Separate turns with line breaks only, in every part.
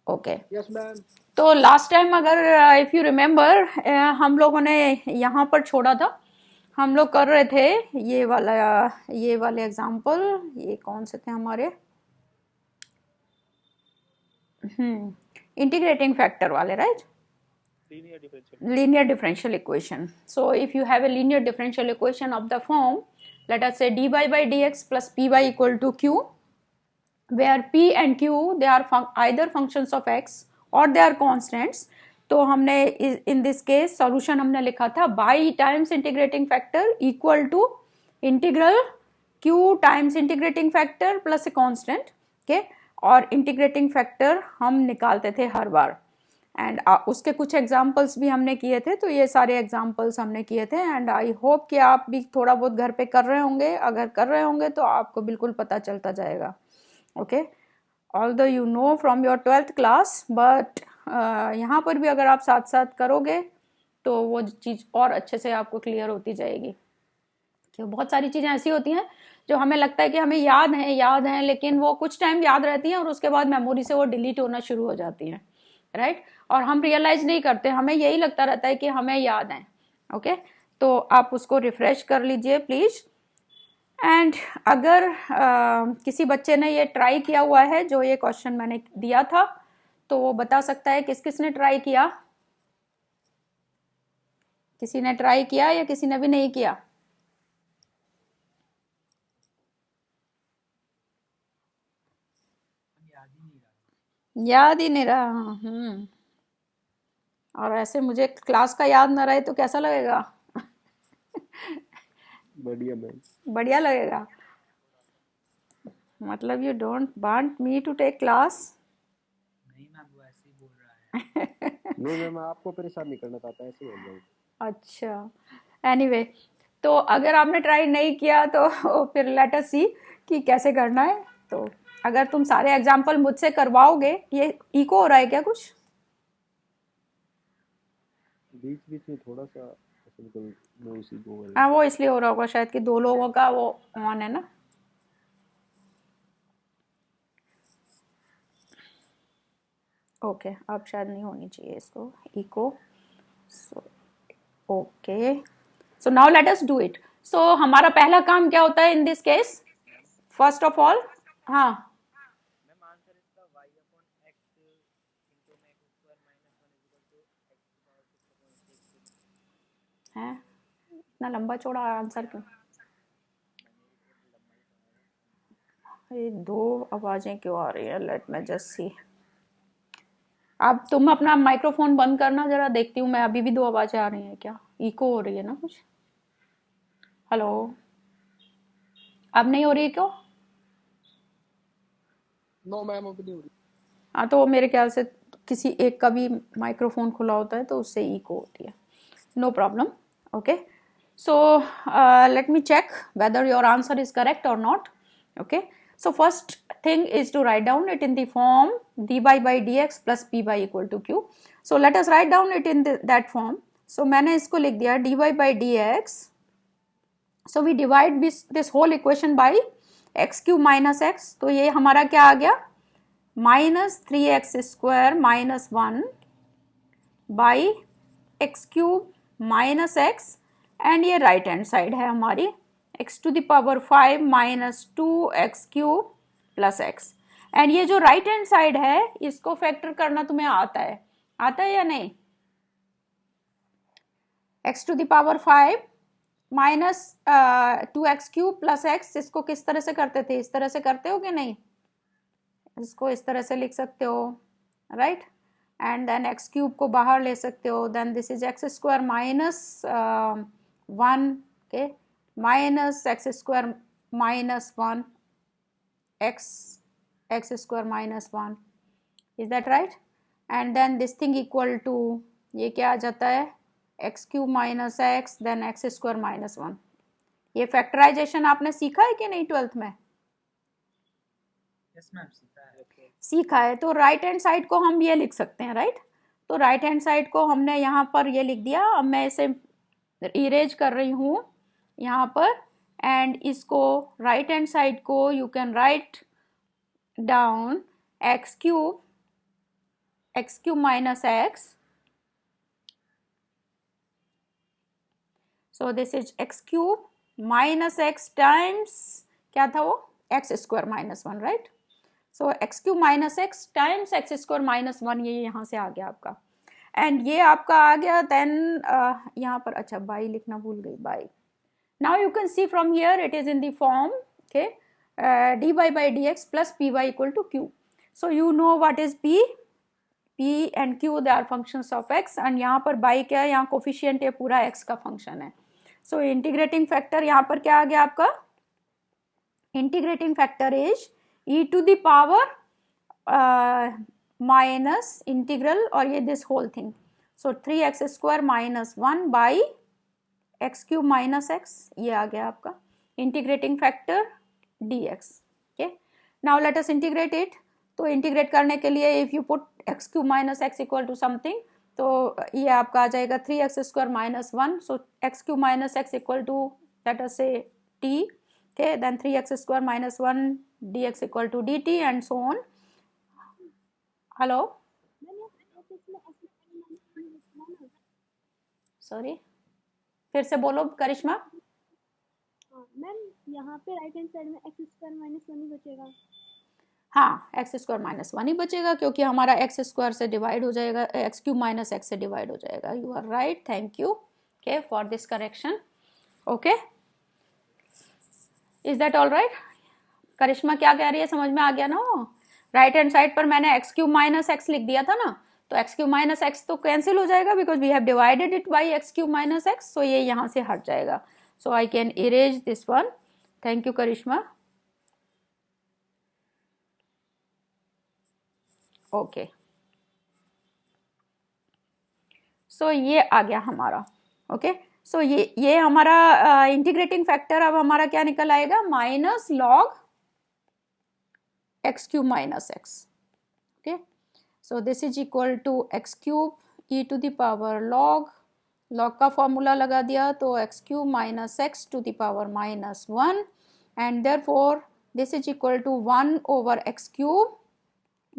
Okay
yes ma'am.
तो last time अगर if you remember हम लोगों ने यहाँ पर छोड़ा था, हम लोग कर रहे थे ये वाले एग्जाम्पल, ये कौन से थे हमारे, इंटीग्रेटिंग फैक्टर वाले, right? linear differential equation. So if you have a linear differential equation of the form, let us say dy by dx plus py equal to q, where p and q they are either functions of x or they are constants. तो हमने in this case solution हमने लिखा था by times integrating factor equal to integral q times integrating factor plus a constant, okay? और integrating factor हम निकालते थे हर बार, and उसके कुछ एग्जाम्पल्स भी हमने किए थे, तो ये सारे एग्जाम्पल्स हमने किए थे, एंड आई होप कि आप भी थोड़ा बहुत घर पे कर रहे होंगे, अगर कर रहे होंगे तो आपको बिल्कुल पता चलता जाएगा, okay? Although you know from your 12th class, but यहाँ पर भी अगर आप साथ साथ करोगे तो वो चीज़ और अच्छे से आपको क्लियर होती जाएगी। तो बहुत सारी चीज़ें ऐसी होती हैं जो हमें लगता है कि हमें याद है, लेकिन वो कुछ टाइम याद रहती हैं और उसके बाद मेमोरी से वो डिलीट होना शुरू हो जाती हैं, राइट? और हम रियलाइज नहीं करते, हमें यही लगता रहता है कि हमें याद है, ओके? तो आप उसको रिफ्रेश कर लीजिए प्लीज। एंड अगर किसी बच्चे ने ये ट्राई किया हुआ है जो ये क्वेश्चन मैंने दिया था, तो वो बता सकता है किस किस ने ट्राई किया। किसी ने ट्राई किया या किसी ने भी नहीं किया? याद ही नहीं रहा। और ऐसे मुझे क्लास का याद ना रहे तो कैसा लगेगा?
बढ़िया मैम।
बढ़िया लगेगा। मतलब you don't want me to take class?
नहीं मैम, वो ऐसे ही बोल रहा है।
नहीं मैम, आपको परेशान नहीं करना चाहता, ऐसे बोल रहा हूँ।
अच्छा, एनीवे, तो अगर आपने ट्राई नहीं किया तो फिर लेट अस सी कि कैसे करना है। तो अगर तुम सारे एग्जाम्पल मुझसे करवाओगे, ये इको हो रहा है क्या कुछ?
बीच बीच में थोड़ा सा नॉइस हो रहा है।
हाँ, वो इसलिए हो रहा होगा शायद कि 2 लोगों का वो ऑन है ना। ओके, अब शायद नहीं होनी चाहिए इसको इको। So okay, so now let us do it. So हमारा पहला काम क्या होता है in this case? First of all, हाँ,
मैम आंसर इसका y upon x into x square minus 1 is equal to x to power 6.6
है इतना लंबा चौड़ा आंसर क्यों? ये 2 आवाजें क्यों आ रही है? Let me just see. अब तुम अपना माइक्रोफोन बंद करना जरा, देखती हूँ मैं, अभी भी 2 आवाजें आ रही हैं क्या? इको हो रही है ना कुछ? हेलो, अब नहीं हो रही है क्यों?
नो मैम, अब नहीं हो रही।
हाँ, तो मेरे ख्याल से किसी एक का भी माइक्रोफोन खुला होता है तो उससे इको होती है। No problem, okay? So let me check whether your answer is correct और not, okay? So first thing is to write down it in the form dy by dx plus py equal to q. So let us write down it in that form. So मैंने इसको लिख दिया dy by dx. So we divide this whole equation by x cube minus x. तो ये हमारा क्या आ गया? minus 3x square minus 1 by x cube minus x, and ये right hand side है हमारी x to the power 5 minus 2x cube plus x, and ये जो राइट हैंड साइड है इसको फैक्टर करना तुम्हें आता है या नहीं? x to the power 5 minus 2x cube plus x, इसको किस तरह से करते थे? इस तरह से करते हो कि नहीं? इसको इस तरह से लिख सकते हो, right? And then x cube को बाहर ले सकते हो, then this is x square minus 1, okay, minus x square minus 1 x square minus 1, is that right? And then this thing equal to, ये क्या आ जाता है? x cube minus x then x square minus 1। ये factorisation आपने सीखा है कि नहीं 12th में?
यस मैम,
सीखा है। तो राइट हैंड साइड को हम ये लिख सकते हैं, राइट? तो राइट हैंड साइड को हमने यहाँ पर ये लिख दिया। अब मैं इसे इरेज कर रही हूँ यहाँ पर, एंड इसको राइट हैंड साइड को you can write down x cube minus x. So this is x cube minus x times क्या था वो x square minus 1, right? So x cube minus x times x square minus 1, ये यहाँ से आ गया आपका, and ये आपका आ गया देन यहाँ पर, अच्छा बाई लिखना भूल गई, by. Now you can see from here it is in the form, okay, dy by dx plus py equal to q. So you know what is p and q, they are functions of x, and यहाँ पर by क्या है, यहाँ coefficient ये पूरा x का function है. So integrating factor यहाँ पर क्या आ गया आपका, integrating factor is e to the power minus integral और ये this whole thing. So 3x square minus 1 by x cube minus x, ये आ गया आपका integrating factor dx. Okay, now let us integrate it. तो इंटीग्रेट करने के लिए if you put x cube minus x equal to something, तो ये आपका आ जाएगा 3x square minus 1. So x cube minus x equal to let us से t. Okay, then 3x square minus 1 dx equal to dt and so on. Hello? Sorry, फिर से बोलो करिश्मा.
Ma'am यहाँ पे राइट हैंड साइड में x square minus 1 ही बचेगा.
हाँ, x square minus 1 ही बचेगा क्योंकि हमारा एक्स स्क्वायर से डिवाइड हो जाएगा, एक्स क्यूब माइनस एक्स से डिवाइड हो जाएगा. You are right, thank you okay for this correction. Okay, is that all right? Karishma क्या कह रही है, समझ में आ गया ना? राइट हैंड साइड पर मैंने एक्स क्यूब माइनस एक्स लिख दिया था ना, तो एक्स क्यूब माइनस एक्स तो कैंसिल हो जाएगा because we have divided it by x cube minus x. So ये यहाँ से हट जाएगा. So I can erase this one. Thank you Karishma. Okay, so ये आ गया हमारा. ओके, सो ये हमारा इंटीग्रेटिंग फैक्टर अब हमारा क्या निकल आएगा, minus log x cube minus x. Okay, so this is equal to x cube e to the power log का फॉर्मूला लगा दिया, तो x cube minus x to the power minus 1, and therefore this is equal to 1 over x cube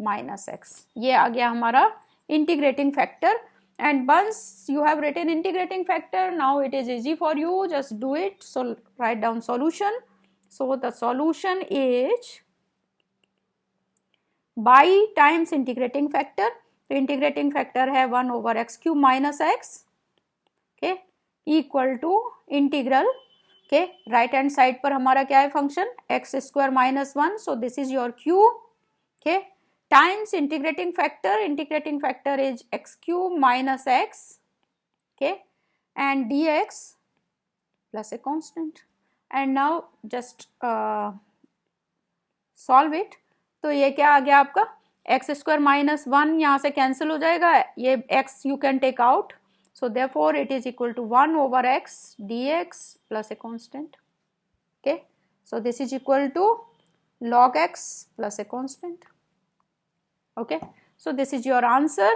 minus x. ये आ गया हमारा integrating factor. And once you have written integrating factor, now it is easy for you, just do it. So write down solution. So the solution is by times integrating factor. तो integrating factor है 1 over x cube minus x, okay, equal to integral, okay, right hand side पर हमारा क्या है function, x square minus 1. So this is your q, okay, times integrating factor is x cube minus x, okay, and dx plus a constant. And now just solve it. तो ये क्या आ गया आपका, x square minus 1 यहाँ से cancel हो जाएगा, ये x you can take out, so therefore it is equal to 1 over x dx plus a constant. Okay, so this is equal to log x plus a constant. Okay, so this is your answer,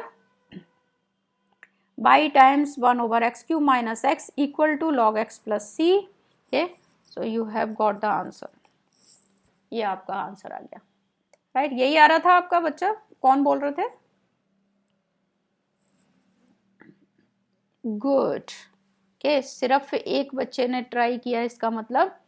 by times 1 over x cube minus x equal to log x plus c. Okay, so you have got the answer. ये आपका answer आ गया, right? यही आ रहा था आपका बच्चा, कौन बोल रहे थे? गुड. ओके, सिर्फ एक बच्चे ने ट्राई किया इसका मतलब,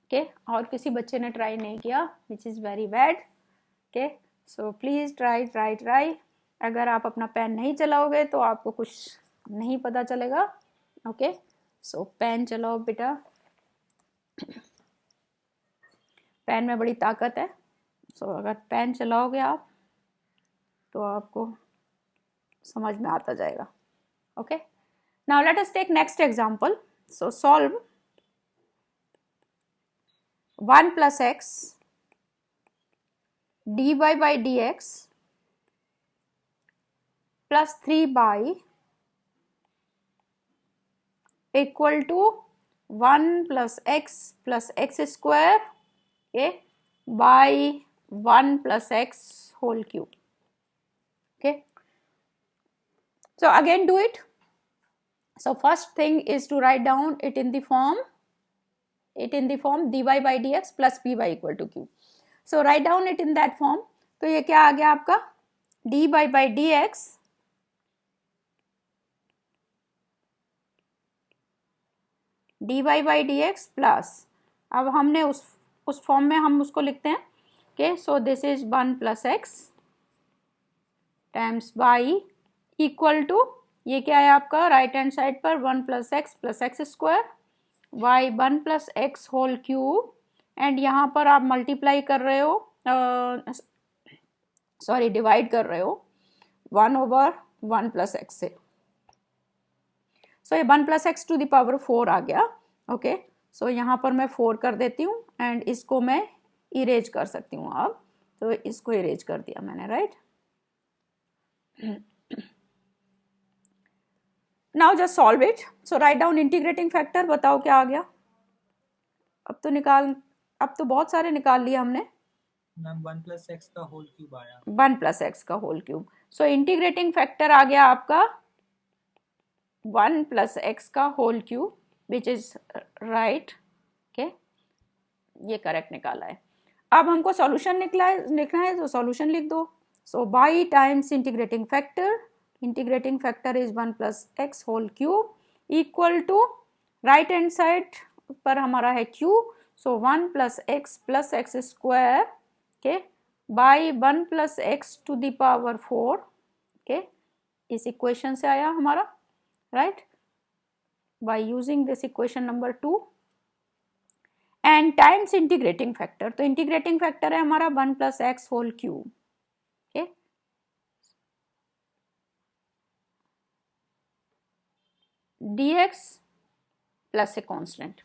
ओके, और किसी बच्चे ने ट्राई नहीं किया, which is very bad. Okay, so please try. अगर आप अपना पेन नहीं चलाओगे तो आपको कुछ नहीं पता चलेगा. ओके, सो पेन चलाओ बेटा, पेन में बड़ी ताकत है. सो अगर पेन चलाओगे आप तो आपको समझ में आता जाएगा. Okay, now let us take next example. So solve 1 plus x dy by dx plus 3 by equal to 1 plus x square, okay, by 1 plus x whole cube. Okay, so again do it. So first thing is to write down it in the form dy by dx plus py equal to q. So write down it in that form. तो ये क्या आ गया आपका dy by dx by dx plus, अब हमने उस form में हम उसको लिखते हैं कि so this is 1 plus x times y equal to, ये क्या है आपका राइट हैंड साइड पर 1 plus x square y 1 plus x whole cube, and यहाँ पर आप मल्टीप्लाई कर रहे हो, सॉरी डिवाइड कर रहे हो 1 ओवर 1 प्लस एक्स से, सो ये 1 plus x to the power 4 आ गया। ओके, सो यहाँ पर मैं 4 कर देती हूँ एंड इसको मैं इरेज कर सकती हूँ अब, तो इसको इरेज कर दिया मैंने, right. Now just solve it, so write down integrating factor, बताओ क्या आ गया। अब तो बहुत सारे निकाल लिए हमने।
मैम 1 प्लस एक्स का होल क्यूब आया।
1 प्लस एक्स का whole cube, so integrating factor आ गया आपका 1 प्लस एक्स का whole cube which is right. Okay, ये करेक्ट निकाला है। अब हमको सॉल्यूशन लिखना है तो सॉल्यूशन लिख दो। So y times integrating factor is 1 plus x whole cube equal to, right hand side पर हमारा है cube, so 1 plus x square के by 1 plus x to the power 4 के, इस इक्वेशन से आया हमारा, right, by using this equation number 2 and times integrating factor, तो इंटीग्रेटिंग फैक्टर है हमारा 1 plus x whole cube, okay, dx plus a constant.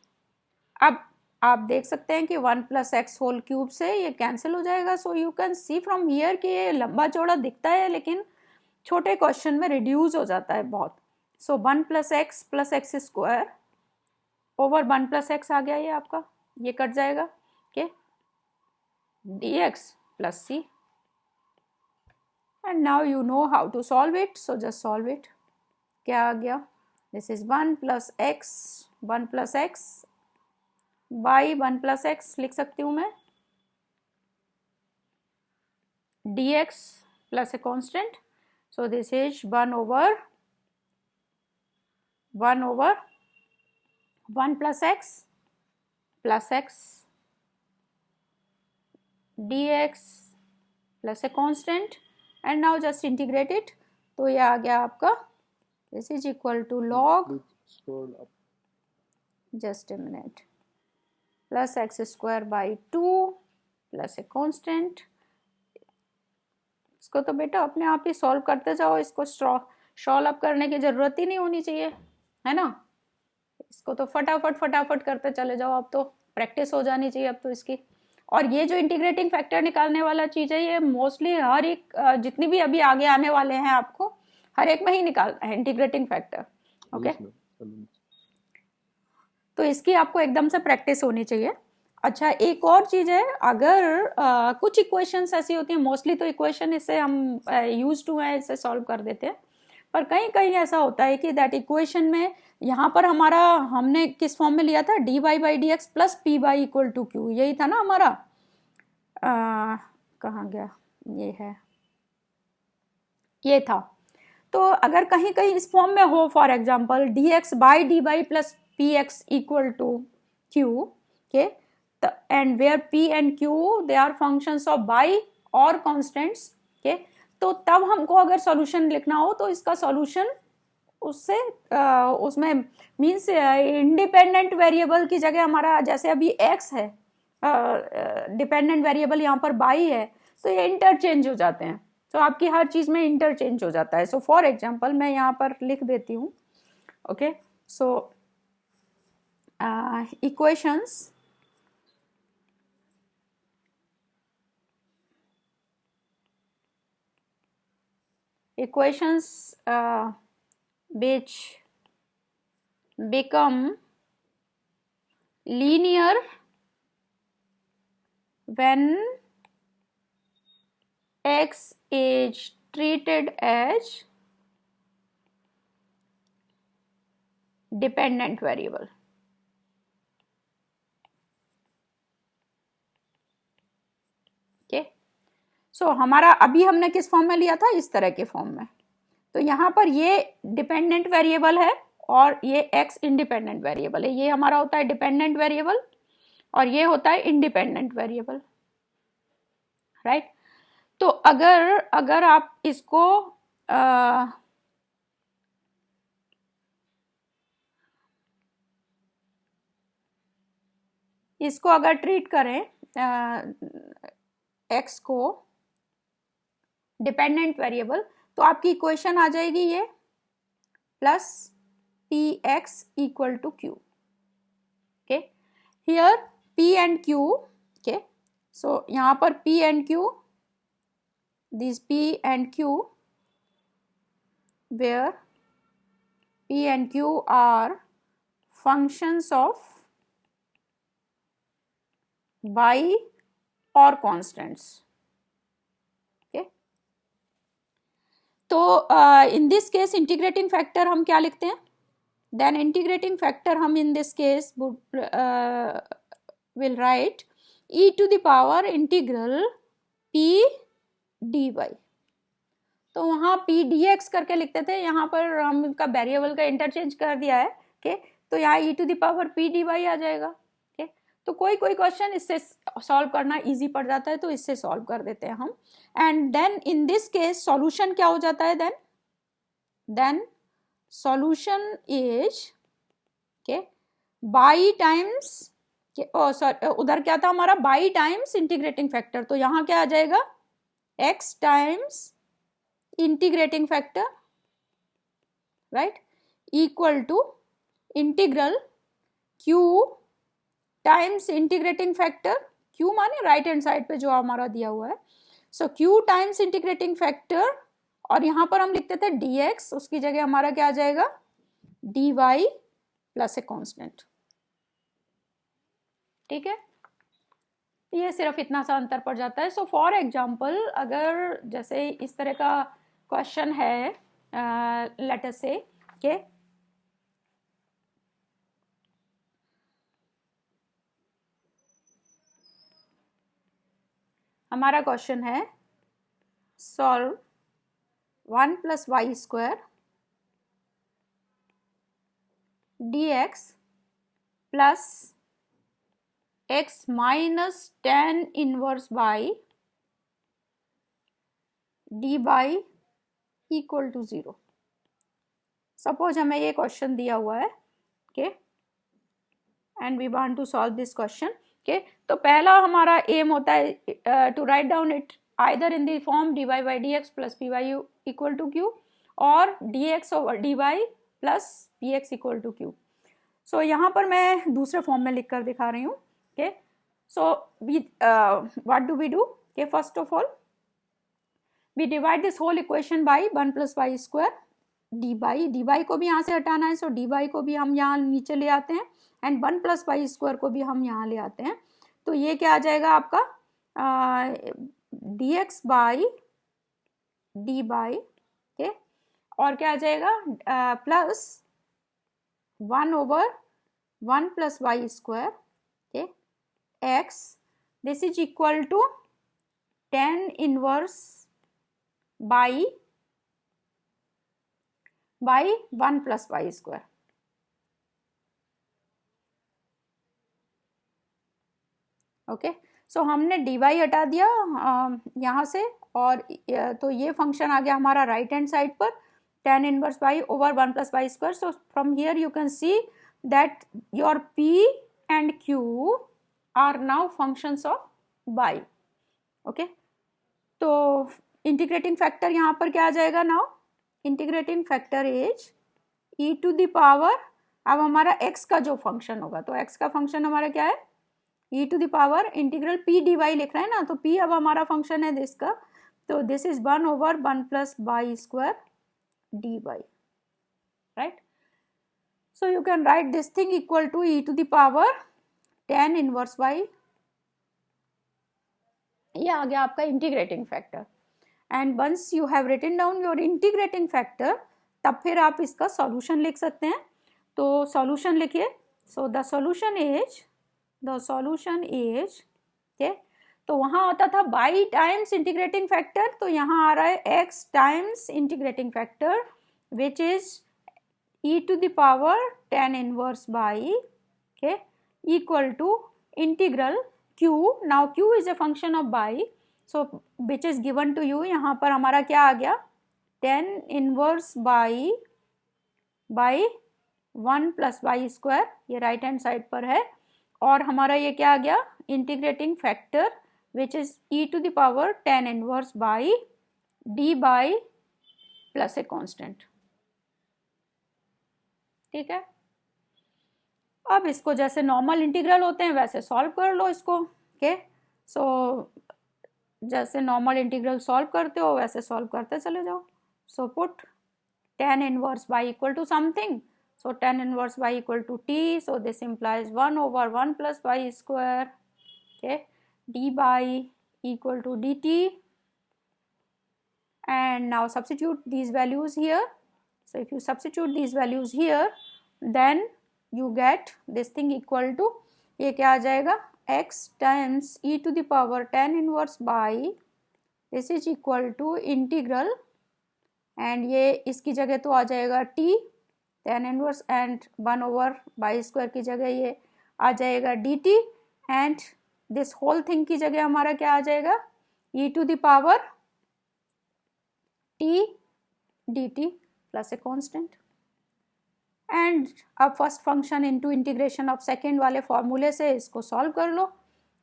अब आप देख सकते हैं कि 1 प्लस एक्स होल क्यूब से ये कैंसिल हो जाएगा, सो you can see from here कि ये लंबा चौड़ा दिखता है लेकिन छोटे क्वेश्चन में रिड्यूस हो जाता है बहुत। So 1 plus x square over 1 plus x आ गया, ये आपका ये कट जाएगा, okay, dx plus c, and now you know how to solve it, so just solve it. क्या आ गया, this is 1 plus x by 1 plus x लिख सकती हूँ मैं, dx plus a constant, so this is 1 over 1 plus x dx plus a constant, and now just integrate it, तो ये आ गया आपका this is equal to log, just a minute, plus x square by 2 plus a constant. इसको तो बेटा अपने आप ही सॉल्व करते जाओ, इसको सॉल्व अप करने की जरूरत ही नहीं होनी चाहिए, है ना, इसको तो फटाफट करते चले जाओ, अब तो प्रैक्टिस हो जानी चाहिए अब तो इसकी। और ये जो इंटीग्रेटिंग फैक्टर निकालने वाला चीज है, ये मोस्टली हर एक जितनी भी अभी आगे आने वाले हैं आपको हर एक में ही निकालना है इंटीग्रेटिंग फैक्टर, ओके, तो इसकी आपको एकदम से प्रैक्टिस होनी चाहिए। अच्छा, एक और चीज है, अगर कुछ इक्वेशंस ऐसी होती हैं, मोस्टली तो इक्वेशन इससे हम यूज टू है, इससे सॉल्व कर देते हैं, पर कहीं कहीं ऐसा होता है कि दैट इक्वेशन में यहाँ पर हमने किस फॉर्म में लिया था, dy by D x plus P by equal to q, यही था ना हमारा, कहाँ गया, ये है, ये था। तो अगर कहीं कहीं इस फॉर्म में हो, for example dx by D by plus p x equal to q के, and where p and q they are functions of y और कॉन्स्टेंट्स के, तो तब हमको अगर सॉल्यूशन लिखना हो तो इसका सॉल्यूशन उससे उसमें मीन्स इंडिपेंडेंट वेरिएबल की जगह हमारा जैसे अभी x है, डिपेंडेंट वेरिएबल यहाँ पर बाई है, तो ये इंटरचेंज हो जाते हैं, तो आपकी हर चीज में इंटरचेंज हो जाता है। सो फॉर एग्जांपल मैं यहाँ पर लिख देती हूँ, okay, so equations which become linear when x is treated as dependent variable. Okay, सो हमारा अभी हमने किस फॉर्म में लिया था, इस तरह के फॉर्म में। तो यहाँ पर ये डिपेंडेंट वेरिएबल है और ये x इंडिपेंडेंट वेरिएबल है। ये हमारा होता है डिपेंडेंट वेरिएबल और ये होता है इंडिपेंडेंट वेरिएबल, राइट। तो अगर आप इसको अगर ट्रीट करें x को डिपेंडेंट वेरिएबल, तो आपकी इक्वेशन आ जाएगी ये plus px equal to q। Okay, here p and q, okay, so यहाँ पर p and q, this p and q, where p and q are functions of y or constants, okay। तो in this case integrating factor हम क्या लिखते हैं, then integrating factor हम in this case will write e to the power integral p dy। तो वहाँ p dx करके लिखते थे, यहाँ पर हम इनका वेरिएबल का इंटरचेंज कर दिया है, ओके। तो यहाँ e to the power p dy आ जाएगा, ओके। तो कोई क्वेश्चन इससे सॉल्व करना इजी पड़ जाता है तो इससे सॉल्व कर देते हैं हम। And then in this case solution क्या हो जाता है, then solution is, okay, y times, sorry उधर क्या था हमारा, बाई टाइम्स इंटीग्रेटिंग फैक्टर, तो यहाँ क्या आ जाएगा x times integrating factor, right, equal to integral q times integrating factor, q माने राइट हैंड साइड पे जो हमारा दिया हुआ है, so q times integrating factor, और यहाँ पर हम लिखते थे dx, उसकी जगह हमारा क्या आ जाएगा dy प्लस ए कांस्टेंट, ठीक है। ये सिर्फ इतना सा अंतर पड़ जाता है। सो फॉर एग्जाम्पल अगर जैसे इस तरह का क्वेश्चन है, लेट अस से के हमारा क्वेश्चन है solve 1 plus y square dx plus x minus tan inverse y D y equal to 0। Suppose हमें ये क्वेश्चन दिया हुआ है, okay, and we want to solve this question, okay. तो पहला हमारा एम होता है to write down it either in the form dy by D x plus P Y equal to q और dx over dy plus px equal to Q. सो यहाँ पर मैं दूसरे फॉर्म में लिख कर दिखा रही हूँ, okay. So we what do we do, okay, first of all we divide this whole equation by 1 plus y square dy को भी यहाँ से हटाना है, सो dy को भी हम यहाँ नीचे ले आते हैं एंड 1 plus y square को भी हम यहाँ ले आते हैं। तो ये क्या आ जाएगा आपका dx बाई dy, ओके, और क्या आ जाएगा plus 1 over 1 plus y square, okay, x, this is equal to tan inverse by 1 plus y square, okay. सो हमने dy हटा दिया यहाँ से, और तो ये फंक्शन आ गया हमारा राइट हैंड साइड पर tan inverse y over 1 plus y square। So from here you can see that your p and q are now functions of y, okay. तो इंटीग्रेटिंग फैक्टर यहाँ पर क्या आ जाएगा now, integrating factor is e to the power, अब हमारा x का जो फंक्शन होगा, तो x का फंक्शन हमारा क्या है e to the power integral p dy लिख रहे हैं ना, तो p अब हमारा फंक्शन है दिस का, तो this is 1 over 1 plus y square dy, right. So you can write this thing equal to e to the power tan inverse y, ये आ गया आपका integrating factor. And once you have written down your integrating factor, तब फिर आप इसका solution लिख सकते हैं। तो सॉल्यूशन लिखिए, so the solution is, okay, तो वहाँ होता था बाई टाइम्स इंटीग्रेटिंग फैक्टर, तो यहाँ आ रहा है x times integrating factor which is e to the power tan inverse by, okay, equal to integral q. Now q is a function of by, so which is given to you. यहाँ पर हमारा क्या आ गया, tan inverse by 1 plus y square, ये right hand side पर है, और हमारा ये क्या आ गया, integrating factor which is e to the power tan inverse y d y plus a constant. ठीक है, अब इसको जैसे नॉर्मल इंटीग्रल होते हैं वैसे सॉल्व कर लो इसको। ओके, सो जैसे नॉर्मल इंटीग्रल सॉल्व करते हो वैसे सॉल्व करते चले जाओ। So put tan inverse by equal to something, so tan inverse by equal to t, so this implies 1 over 1 plus y square, okay, d by equal to dt, and now substitute these values here. So if you substitute these values here, then you get this thing equal to, ये क्या आ जाएगा, x times e to the power tan inverse by, this is equal to integral, and ये इसकी जगह तो आ जाएगा t tan इनवर्स, एंड 1 ओवर बाई स्क्वायर की जगह ये आ जाएगा dt, and this whole thing की जगह हमारा क्या आ जाएगा, e to the power t dt plus a constant. And अब first function into integration of second वाले फॉर्मूले से इसको सॉल्व कर लो।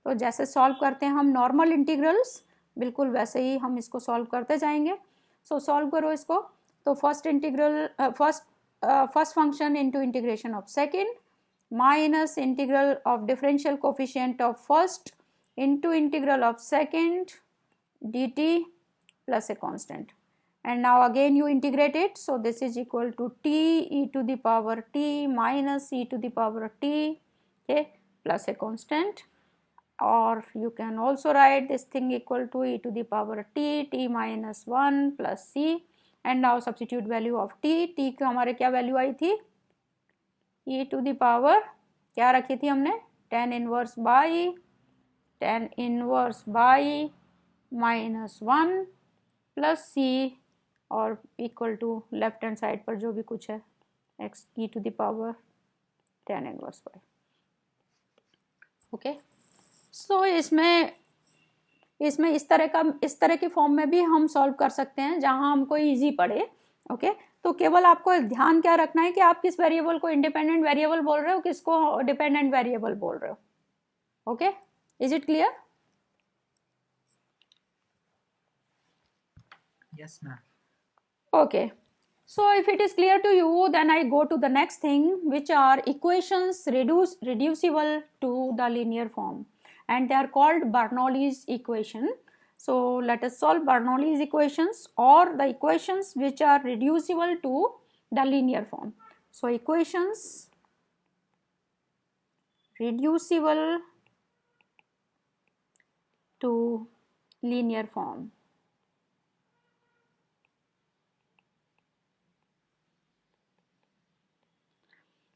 तो जैसे सॉल्व करते हैं हम नॉर्मल इंटीग्रल्स, बिल्कुल वैसे ही हम इसको सॉल्व करते जाएंगे। सो सॉल्व करो इसको, तो first integral first function into integration of second minus integral of differential coefficient of first into integral of second dt plus a constant, and now again you integrate it, so this is equal to t e to the power t minus e to the power t, okay, plus a constant, or you can also write this thing equal to e to the power t minus 1 plus c, and now substitute value of t का हमारे क्या value आई थी, e to the power क्या रखी थी हमने, tan inverse by minus 1 plus c, और equal to left hand side पर जो भी कुछ है x e to the power tan inverse by, ओके। सो इसमें इस तरह के फॉर्म में भी हम सॉल्व कर सकते हैं जहां हमको इजी पड़े। ओके, तो केवल आपको ध्यान क्या रखना है कि आप किस वेरिएबल को इंडिपेंडेंट वेरिएबल बोल रहे हो, किसको डिपेंडेंट वेरिएबल बोल रहे हो। Okay, is it clear?
Yes, ma'am.
Okay, so if it is clear to you, then I go to the next thing, which are equations reducible to the linear form, and they are called Bernoulli's equation. So let us solve Bernoulli's equations, or the equations which are reducible to the linear form. So equations reducible to linear form.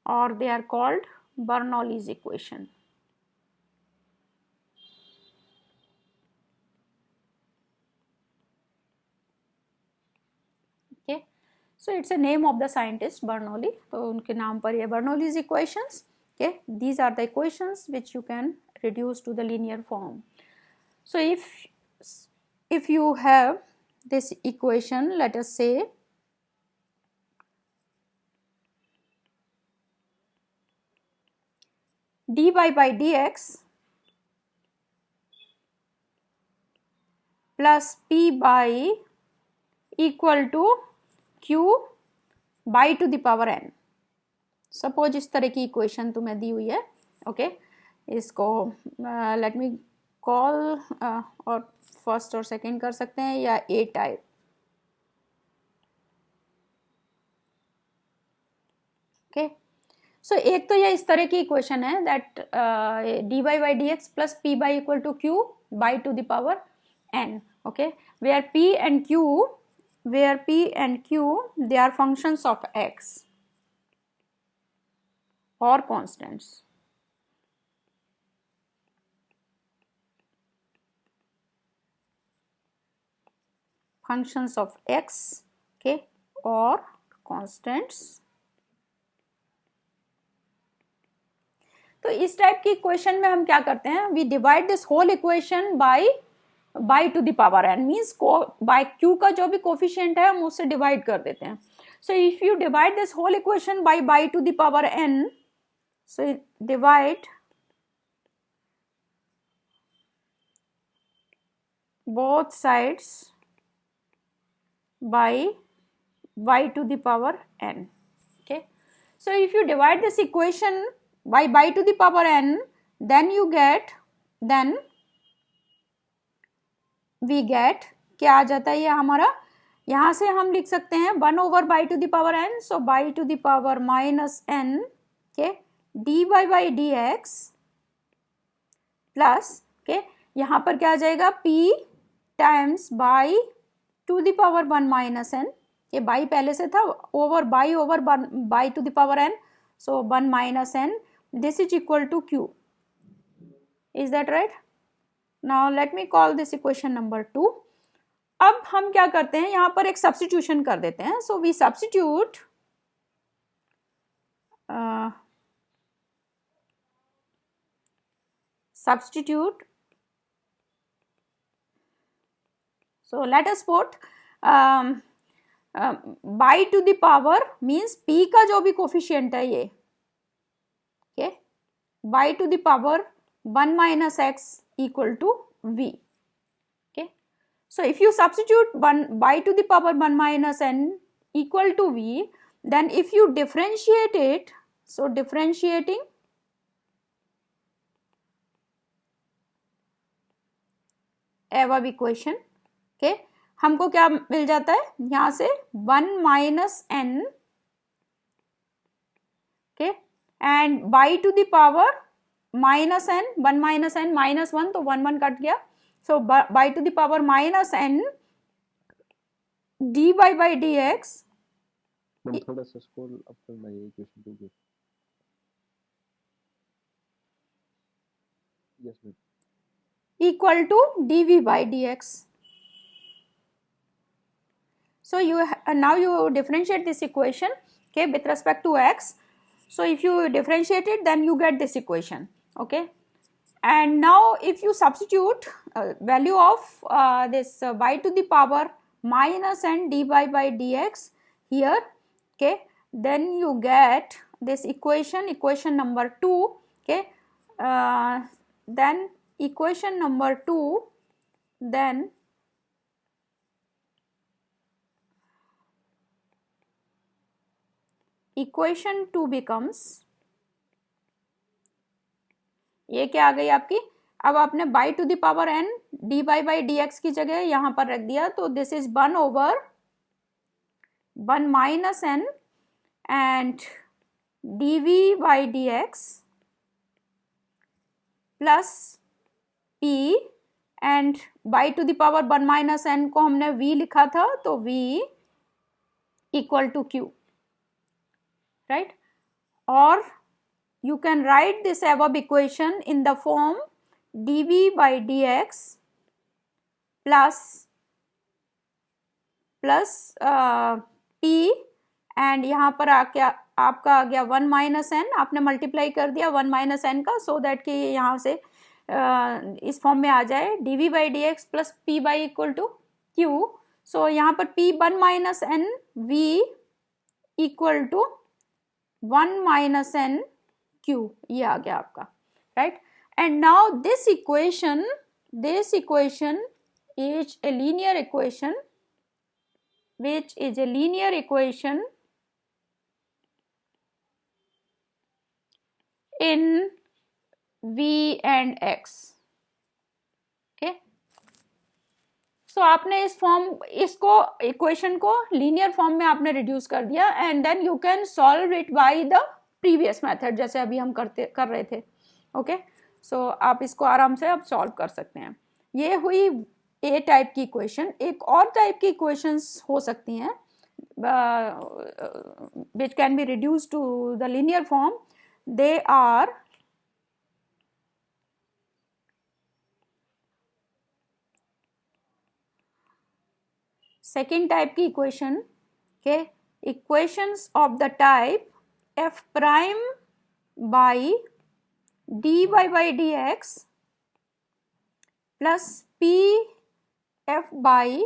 Or they are called Bernoulli's equation. Okay, so it's a name of the scientist Bernoulli, तो उनके नाम पर ये Bernoulli's equations. Okay, these are the equations which you can reduce to the linear form. So if you have this equation, let us say dy by dx plus p by equal to q by to the power n. Suppose इस तरह की equation तुम्हें दी हुई है। Okay, इसको late me call, और first और second कर सकते हैं, या ए टाइप। ओके, सो एक तो ये इस तरह की इक्वेशन है that dy by dx plus p by equal to q by to the power n. Okay, where p and q they are functions of x or constants. functions of x, okay, or constants. तो इस type की equation में हम क्या करते हैं, we divide this whole equation bye to the power n, means by q का जो भी कोफिशिएंट है हम उससे डिवाइड कर देते हैं. So if you divide this whole equation bye to the power n, so divide both sides by y to the power n. Okay, so if you divide this equation by to the power n, then we get क्या आ जाता है ये हमारा, यहाँ से हम लिख सकते हैं 1 over by to the power n, so by to the power minus n, okay, dy by dx plus, okay, यहाँ पर क्या आ जाएगा p times y to the power 1 minus n, ये बाई पहले से था, over y to the power n, so 1 minus n, this is equal to q. Is that right? Now let me call this equation number 2. अब हम क्या करते हैं, यहाँ पर एक सब्स्टिट्यूशन कर देते हैं. So we substitute so let us put by to the power means p का जो भी कोफिशिएंट है ये, okay, by to the power 1 minus x equal to v. Okay, so if you substitute by to the power 1 minus n equal to v, then if you differentiate it, so differentiating above equation, okay, हमको क्या मिल जाता है यहाँ से 1 minus n, okay, and by to the power minus n, 1 minus n minus 1, तो 1 1 cut गया, so by to the power minus n dy by dx.
Ma'am थोड़ा सा स्क्रॉल अप करना है इक्वेशन 2 के. Yes ma'am.
equal to dv by dx. So now you differentiate this equation, okay, with respect to x. So if you differentiate it, then you get this equation, okay. And now if you substitute value of this y to the power minus n dy by dx here, okay, then you get this equation number 2, okay, then equation number 2, then equation 2 becomes, ये क्या आ गई आपकी, अब आपने by to the power n dy by dx की जगह यहाँ पर रख दिया, तो this is 1 over 1 minus n and dv by dx plus p, and by to the power 1 minus n को हमने v लिखा था, तो v equal to q, right? Or you can write this above equation in the form dv by dx plus p, and यहाँ पर आपका आ गया 1 minus n, आपने मल्टीप्लाई कर दिया 1 minus n का, so that कि यहाँ से इस फॉर्म में आ जाए dv by dx plus p by equal to q. So यहाँ पर p 1 minus n v equal to 1 minus n q, ये आ गया आपका, right? And now this equation is a linear equation, which is a linear equation in v and x, okay. So आपने इसको equation को linear form में आपने reduce कर दिया, and then you can solve it by the previous method, जैसे अभी हम कर रहे थे, ओके. सो आप इसको आराम से आप सॉल्व कर सकते हैं. ये हुई ए टाइप की इक्वेशन. एक और टाइप की इक्वेशंस हो सकती हैं which can be reduced to the linear form. They are second type की इक्वेशन के equations of the type f prime y dy by dx plus p f y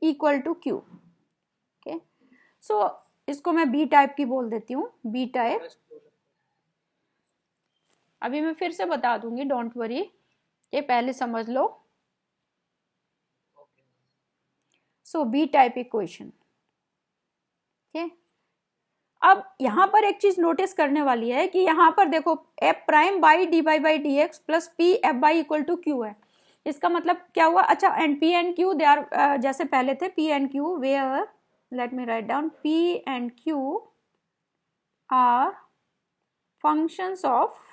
equal to q. Okay, so इसको मैं B type की बोल देती हूँ, B type. अभी मैं फिर से बता दूंगी, डोंट वरी, ये पहले समझ लो. सो बी टाइप इक्वेशन. ओके, अब यहां पर एक चीज नोटिस करने वाली है कि यहां पर देखो F prime by D by by D x plus P F by equal to Q है. इसका मतलब क्या हुआ? अच्छा, and P and Q they are जैसे पहले थे P and Q, where let me write down P and Q are functions of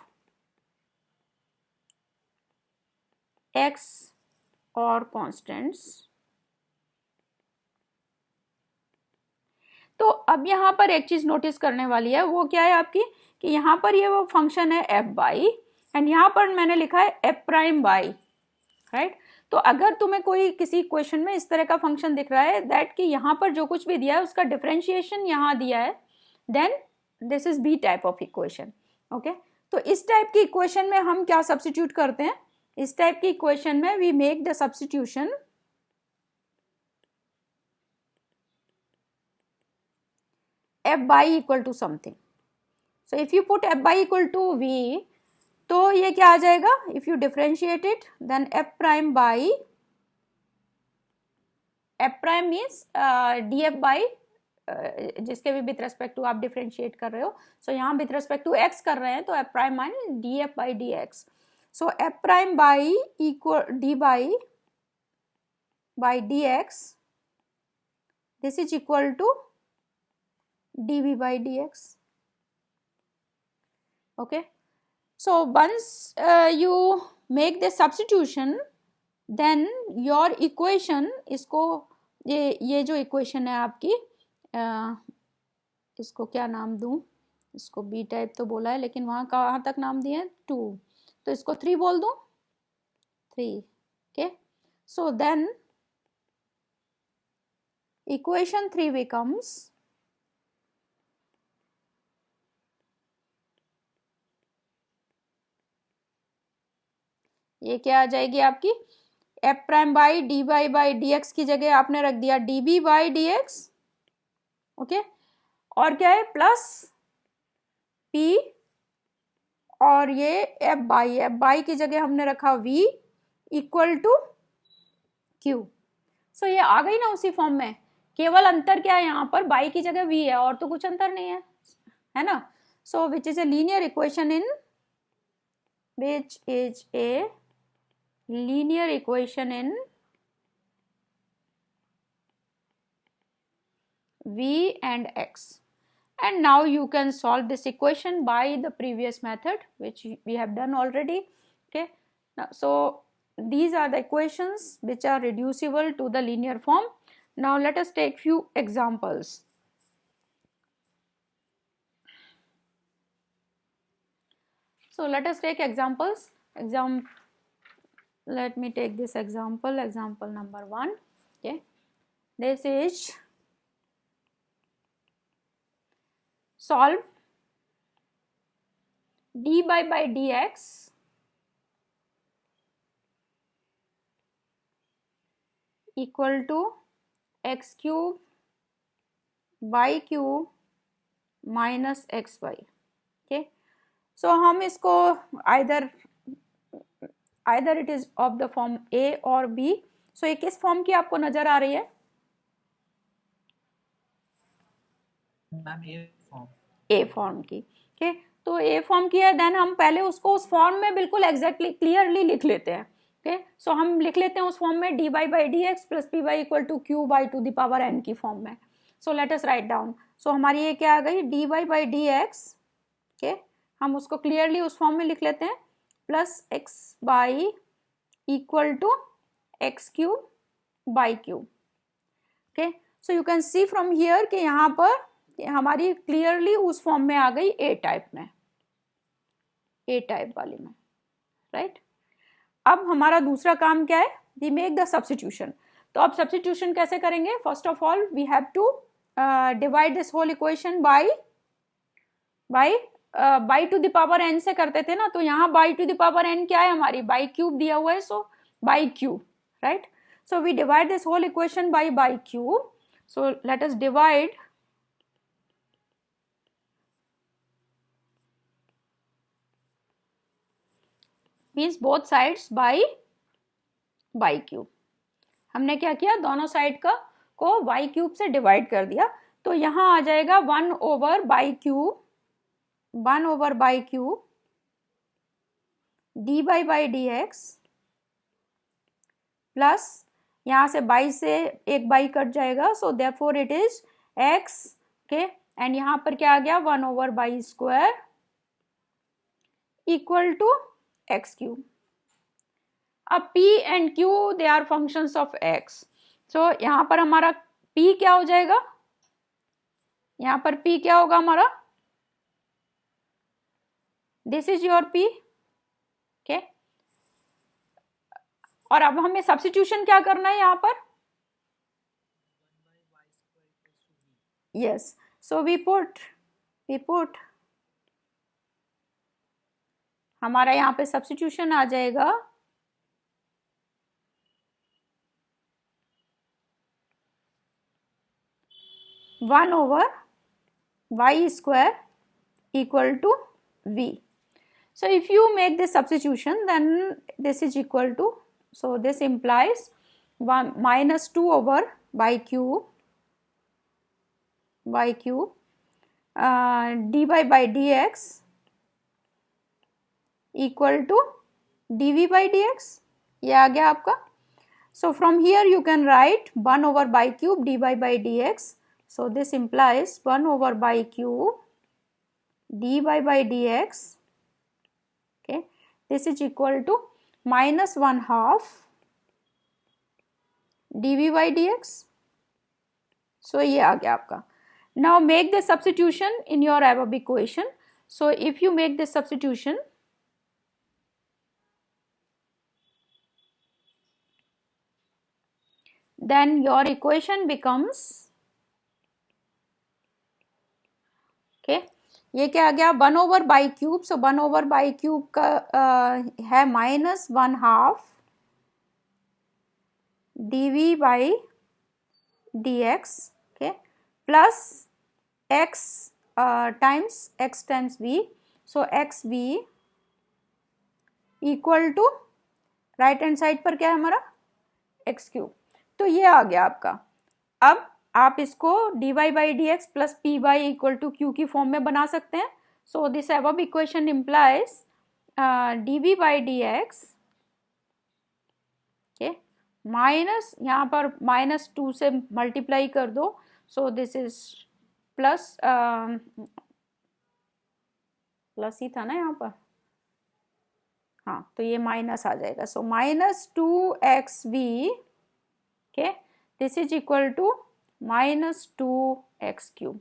x और कांस्टेंट्स. तो अब यहाँ पर एक चीज नोटिस करने वाली है, वो क्या है आपकी, कि यहाँ पर ये वो फंक्शन है f बाई, एंड यहाँ पर मैंने लिखा है f प्राइम बाई, राइट. तो अगर तुम्हें कोई किसी इक्वेशन में इस तरह का फंक्शन दिख रहा है दैट कि यहाँ पर जो कुछ भी दिया है उसका डिफरेंशिएशन यहाँ दिया है, then this is B type of equation. Okay, तो इस टाइप की इक्वेशन में हम क्या सब्स्टिट्यूट करते हैं? इस टाइप की इक्वेशन में we make the substitution f by equal to something. So if you put f by equal to v, तो ये क्या आ जाएगा? If you differentiate it, then f prime by f prime means df by जिसके भी with respect to आप differentiate कर रहे हो. So यहाँ with respect to x कर रहे हैं, तो f prime माने df by dx. So f prime by equal d by dx, this is equal to dv by dx. Okay, so once you make the substitution, then your equation, इसको ये जो equation है आपकी, इसको क्या नाम दूं? इसको b टाइप तो बोला है, लेकिन वहाँ कहाँ तक नाम दिए हैं? 2, तो इसको 3 बोल दूं, 3. Okay, so then equation 3 becomes ये क्या आ जाएगी आपकी? f prime by D Y by D x की जगह आपने रख दिया D B by D x. Okay, और क्या है? प्लस p, और ये f बाई की जगह हमने रखा v इक्वल टू q. सो ये आ गई ना उसी फॉर्म में. केवल अंतर क्या है? यहाँ पर बाई की जगह v है, और तो कुछ अंतर नहीं है ना. So which is a linear equation in which is a linear equation in v and x. And now you can solve this equation by the previous method which we have done already. Okay, now so these are the equations which are reducible to the linear form. Now let us take few examples. So let us take examples. Let me take this example number 1. Okay, this is solve dy by dx equal to x cube y cube minus xy. Okay, so हम इसको either it is of the form A or B. So ये किस form की आपको नजर आ रही है?
Ma'am ए form.
ए form की. ओके, तो ए फॉर्म की है, देन हम पहले उसको उस फॉर्म में बिल्कुल एग्जैक्टली क्लियरली लिख लेते हैं. ओके, सो हम लिख लेते हैं उस फॉर्म में d Y by D x plus P Y equal to Q by to the power n की फॉर्म में. So let us write down. सो हमारी ये क्या आ गई? D Y by D x. Okay, हम उसको क्लियरली उस फॉर्म में लिख लेते हैं, plus x y equal to x cube by cube. Okay, so you can see from here कि यहाँ पर हमारी क्लियरली उस फॉर्म में आ गई ए टाइप में, ए टाइप वाली में, राइट. अब हमारा दूसरा काम क्या है? We make the substitution. तो अब सब्स्टिट्यूशन कैसे करेंगे? First of all we have to divide this whole equation bye to the power n से करते थे ना, तो यहाँ y to the power n क्या है हमारी? बाई क्यूब दिया हुआ है, so y cube, right? So we divide this whole equation by cube. So let us divide means both sides by cube. हमने क्या किया? दोनों साइड को बाई क्यूब से डिवाइड कर दिया. तो यहाँ आ जाएगा 1 over by cube D by D x plus यहाँ से बाई से एक बाई कट जाएगा, so therefore it is X. Okay, and यहाँ पर क्या आ गया? 1 over by square equal to x cube. अब p and q they are functions of x. So यहाँ पर हमारा p क्या हो जाएगा? यहाँ पर p क्या होगा हमारा? This is your p. Okay, और अब हमें सब्स्टिट्यूशन क्या करना है यहाँ पर? यस, सो वी पुट हमारा यहाँ पे सब्स्टिट्यूशन आ जाएगा 1 over y square equal to v. So if you make this substitution, then this is equal to, so this implies 1 minus 2 over y cube dy by dx equal to dv by dx. ये आ गया आपका. So from here you can write 1 over by cube dy by dx. So this implies 1 over by cube dy by dx. Okay, this is equal to minus 1/2 dv by dx. So ये आ गया आपका. Now make the substitution in your above equation. So if you make this substitution, then your equation becomes, okay, ये क्या आ गया? 1 over by cube. So 1 over by cube का है minus 1/2 dv by dx. Okay, plus x times v. So xv equal to right hand side पर क्या है हमारा? x cube. तो ये आ गया आपका. अब आप इसको dy by dx plus P by equal to Q की फॉर्म में बना सकते हैं. So this above equation implies dv by dx, okay, minus यहाँ पर माइनस 2 से मल्टीप्लाई कर दो. सो दिस इज प्लस ही था ना यहाँ पर, हाँ, तो ये माइनस आ जाएगा. So minus 2xv, okay, this is equal to minus 2x cube.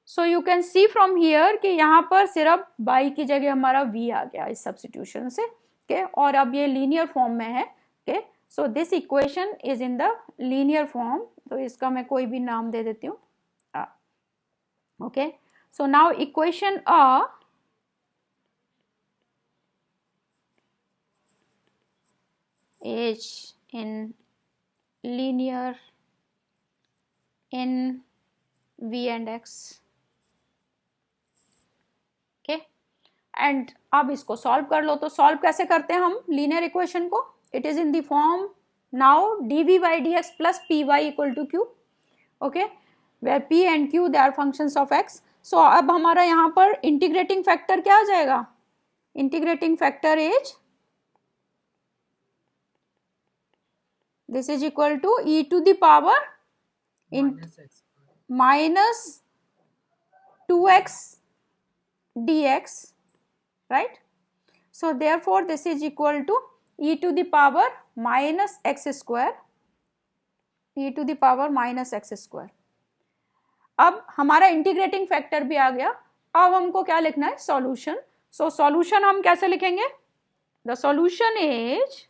So you can see from here कि यहाँ पर सिर्फ बाई की जगह हमारा v आ गया इस सब्स्टिट्यूशन से. okay, और अब ये लीनियर फॉर्म में है. okay, so this equation is in the linear form. तो इसका मैं कोई भी नाम दे देती हूँ. okay, so now equation A is in linear in v and x. Okay, and अब इसको सॉल्व कर लो. तो सॉल्व कैसे करते हैं हम लीनियर इक्वेशन को? It is in the form now dv by dx plus py equal to q. Okay, where p and q they are functions of x. सो अब हमारा यहाँ पर इंटीग्रेटिंग फैक्टर क्या आ जाएगा? Integrating factor is this is equal to e to the power in minus 2x dx, right? So therefore this is equal to e to the power minus x square, e to the power minus x square. अब हमारा integrating factor भी आ गया. अब हमको क्या लिखना है? Solution. So solution हम कैसे लिखेंगे? The solution is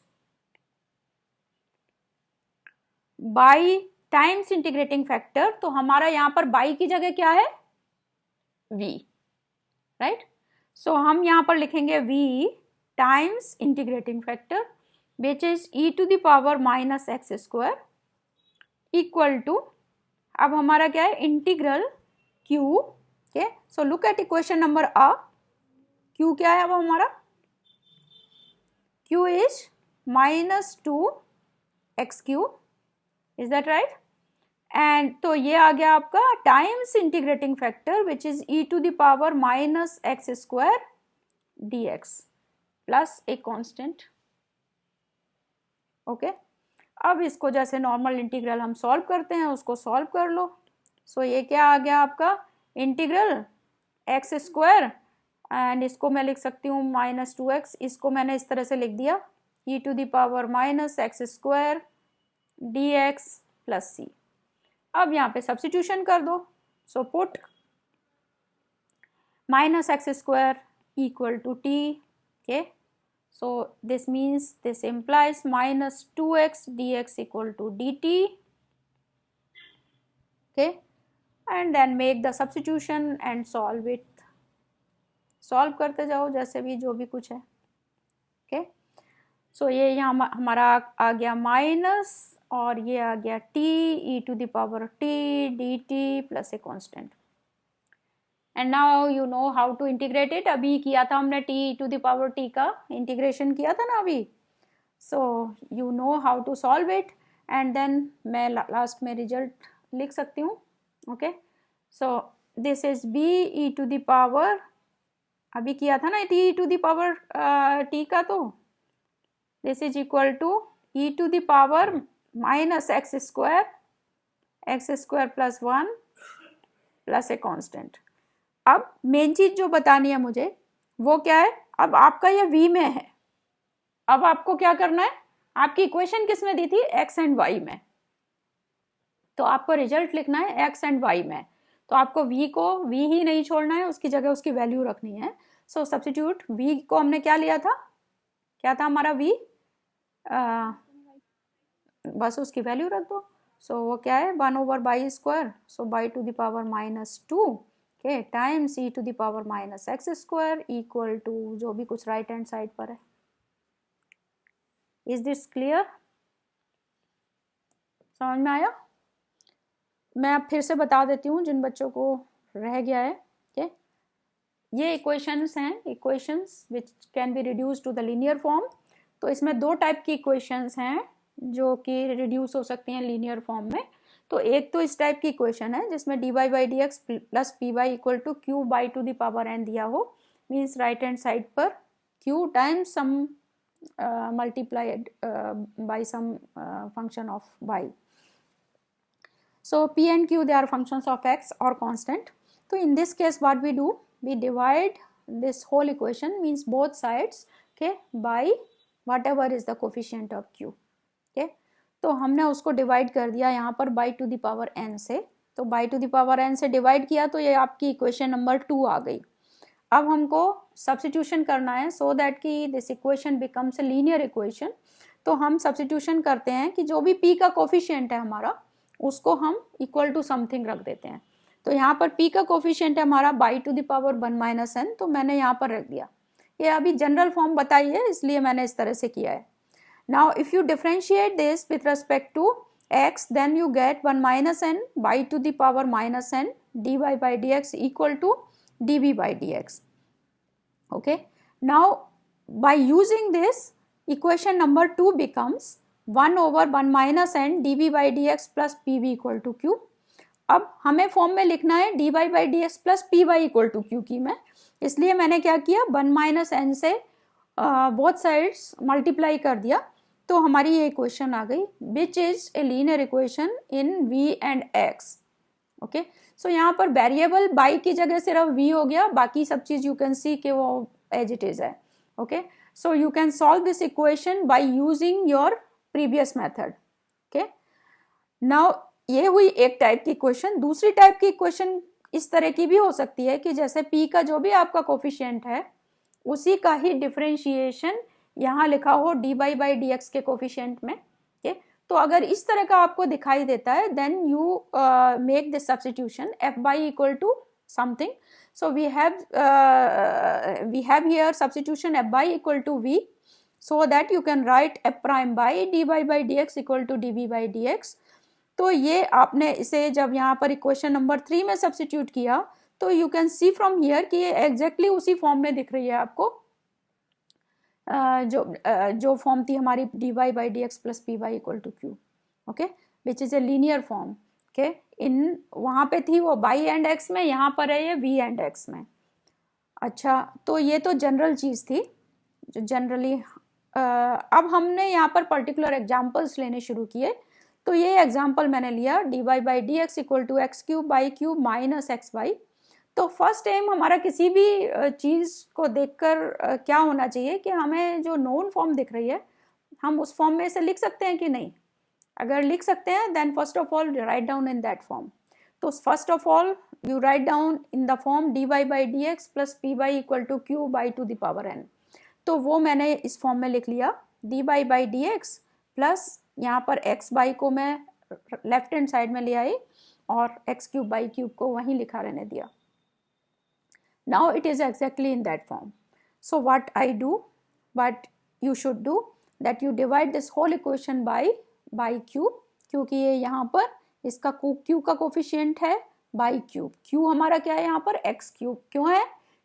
by times integrating factor, तो हमारा यहाँ पर बाई की जगह क्या है, v, राइट। सो हम यहाँ पर लिखेंगे v times integrating factor which is e to the power minus x square equal to, अब हमारा क्या है, integral q, okay. So look at equation number a, q क्या है अब हमारा, q is minus 2x3, is that right. And तो ये आ गया आपका times integrating factor which is e to the power minus x square dx plus a constant, okay. अब इसको जैसे नॉर्मल इंटीग्रल हम सॉल्व करते हैं उसको सॉल्व कर लो। सो ये क्या आ गया आपका, इंटीग्रल एक्स स्क्वायर, एंड इसको मैं लिख सकती हूँ माइनस 2x, इसको मैंने इस तरह से लिख दिया e to the power minus x square dx plus c। अब यहाँ पे सब्स्टिट्यूशन कर दो। So put minus x square equal to t, okay. So this means, this implies minus 2x dx equal to dt, okay, and then make the substitution and solve it, solve करते जाओ जैसे भी जो भी कुछ है, okay। So ये यहाँ हमारा आ गया माइनस और ये आ गया t e to the power t dt plus a constant, and now you know how to integrate it। अभी किया था हमने t to the power t का इंटीग्रेशन किया था ना अभी। so you know how to solve it, and then मैं लास्ट में रिजल्ट लिख सकती हूँ, okay. so this is b e to the power, अभी किया था ना t to the power t का, तो this is equal to e to the power minus x square plus 1 plus a constant। अब मेन चीज जो बतानी है मुझे वो क्या है, अब आपका ये v में है, अब आपको क्या करना है, आपकी इक्वेशन किस में दी थी, x एंड y में, तो आपको रिजल्ट लिखना है x एंड y में, तो आपको v को v ही नहीं छोड़ना है, उसकी जगह उसकी वैल्यू रखनी है। सो सब्स्टिट्यूट v को हमने क्या लिया था, क्या था हमारा v, बस उसकी वैल्यू रख दो। सो वो क्या है 1//2, so y to the power minus 2, okay, times e to the power minus x square equal to जो भी कुछ राइट हैंड साइड पर है। इज दिस क्लियर, समझ में आया। मैं अब फिर से बता देती हूँ जिन बच्चों को रह गया है, ओके। ये इक्वेशंस हैं, equations which can be reduce to the linear form. तो इसमें दो टाइप की इक्वेशंस हैं जो कि रिड्यूस हो सकती हैं लीनियर फॉर्म में। तो एक तो इस टाइप की इक्वेशन है जिसमें dy by D x plus P Y equal to Q by to the power n दिया हो, मीन्स राइट हैंड साइड पर q times some multiplied by some function of y। So p and q they are functions of x or constant. So in this case what we do, we divide this whole equation, means both sides, okay, by whatever is the coefficient of q, okay। तो हमने उसको divide कर दिया यहाँ पर by to the power n से, तो by to the power n से डिवाइड किया तो ये आपकी इक्वेशन नंबर 2 आ गई। अब हमको सब्स्टिट्यूशन करना है सो दैट कि this equation becomes a linear equation. तो हम सब्स्टिट्यूशन करते हैं कि जो भी p का कोफिशिएंट है हमारा उसको हम इक्वल टू समथिंग रख देते हैं। तो यहाँ पर p का कोफिशिएंट है हमारा by to the power 1 minus n, तो मैंने यहाँ पर रख दिया। ये अभी जनरल फॉर्म बताई है इसलिए मैंने इस तरह से किया है। Now if you differentiate this with respect to x, then you get 1 minus n by to the power minus n dy by dx equal to dv by dx, okay। Now by using this, equation number 2 becomes 1/1 minus n dv by dx plus pv equal to q। अब हमें form में लिखना है dy by dx plus py equal to q की में, इसलिए मैंने क्या किया 1 minus n से बोथ साइड्स मल्टीप्लाई कर दिया, तो हमारी ये इक्वेशन आ गई which is a linear equation in v and x, okay. So यहाँ पर वेरिएबल बाई की जगह सिर्फ v हो गया, बाकी सब चीज यू कैन सी कि वो एज इट इज है, okay. So you can solve this equation by using your previous method, okay. Now ये हुई एक टाइप की इक्वेशन। दूसरी टाइप की इक्वेशन इस तरह की भी हो सकती है कि जैसे p का जो भी आपका कोफिशिएंट है उसी का ही डिफरेंशिएशन यहाँ लिखा हो dy बाई डी एक्स के कोफिशिएंट में, okay? तो अगर इस तरह का आपको दिखाई देता है then you make this substitution f by equal to something. So we have here substitution f by equal to v, so that you can write f prime by dy by dx equal to dv by dx. तो ये आपने इसे जब यहाँ पर equation number 3 में substitute किया तो you can see from here कि ये एग्जैक्टली उसी फॉर्म में दिख रही है आपको जो फॉर्म थी हमारी dy by dx plus py equal to q, okay, which is a linear form. Okay, इन वहाँ पे थी वो y एंड x में, यहाँ पर है ये v एंड x में. अच्छा, तो ये तो जनरल चीज़ थी जो जनरली. अब हमने यहाँ पर पर्टिकुलर एग्जाम्पल्स लेने शुरू किए. तो ये एग्जाम्पल मैंने लिया dy by dx equal to x cube by cube minus X Y. तो फर्स्ट एम हमारा किसी भी चीज़ को देखकर क्या होना चाहिए कि हमें जो नोन फॉर्म दिख रही है हम उस फॉर्म में इसे लिख सकते हैं कि नहीं. अगर लिख सकते हैं then first of all write down in that form. तो first of all you write down in the form dy by dx plus P by equal to Q by to the power n. तो वो मैंने इस form में लिख लिया dy by dx plus यहाँ पर x बाई को मैं लेफ्ट हैंड साइड में ले आई और x क्यूब बाई क्यूब को वहीं लिखा रहने दिया. Now it is exactly in that form. So what I do, what you should do, that you divide this whole equation by cube, क्योंकि ये यहाँ पर इसका q का कोफिशिएंट है by cube. q हमारा क्या है यहाँ पर x क्यूब. क्यों है